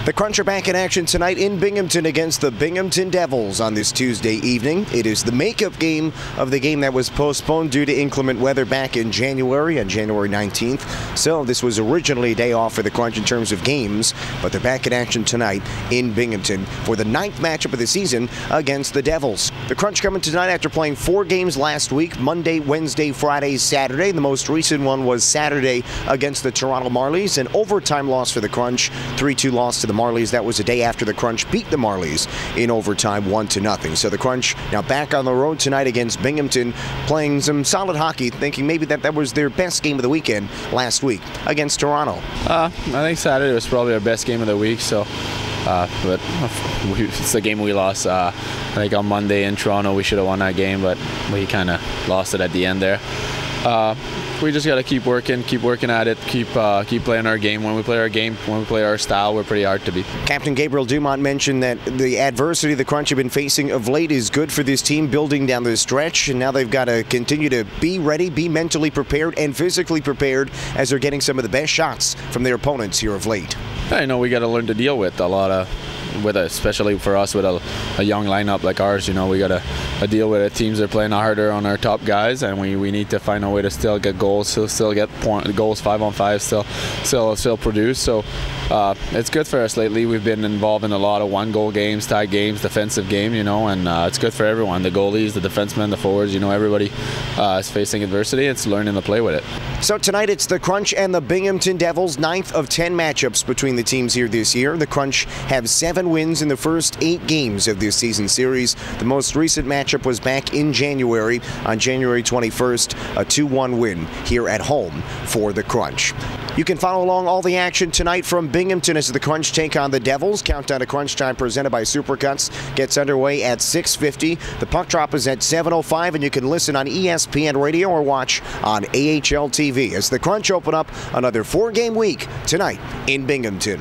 The Crunch are back in action tonight in Binghamton against the Binghamton Devils on this Tuesday evening. It is the makeup game of the game that was postponed due to inclement weather back in January, on January 19th. So this was originally a day off for the Crunch in terms of games, but they're back in action tonight in Binghamton for the 9th matchup of the season against the Devils. The Crunch coming tonight after playing 4 games last week, Monday, Wednesday, Friday, Saturday. The most recent one was Saturday against the Toronto Marlies, an overtime loss for the Crunch, 3-2 loss to the Marlies. That was a day after the Crunch beat the Marlies in overtime 1-0. So the Crunch now back on the road tonight against Binghamton, playing some solid hockey, thinking maybe that was their best game of the weekend last week against Toronto. I think Saturday was probably our best game of the week, so but it's the game we lost. I think on Monday in Toronto we should have won that game, but we kind of lost it at the end there. We just got to keep working at it, keep playing our game. When we play our game, when we play our style, we're pretty hard to beat. Captain Gabriel Dumont mentioned that the adversity the Crunch have been facing of late is good for this team building down the stretch, and now they've got to continue to be ready, be mentally prepared and physically prepared as they're getting some of the best shots from their opponents here of late. I know we got to learn to deal with a lot of, especially for us with a young lineup like ours. You know, we got to deal with it. Teams are playing harder on our top guys, and we need to find a way to still get goals, still get goals 5-on-5, still produce. So it's good for us lately. We've been involved in a lot of 1-goal games, tied games, defensive game. You know, and it's good for everyone. The goalies, the defensemen, the forwards. You know, everybody is facing adversity. It's learning to play with it. So tonight it's the Crunch and the Binghamton Devils, 9th of 10 matchups between the teams here this year. The Crunch have 7 wins in the first 8 games of this season series. The most recent matchup was back in January, on January 21st, a 2-1 win here at home for the Crunch. You can follow along all the action tonight from Binghamton as the Crunch take on the Devils. Countdown to Crunch Time presented by Supercuts gets underway at 6:50. The puck drop is at 7:05, and you can listen on ESPN Radio or watch on AHL TV as the Crunch open up another 4-game week tonight in Binghamton.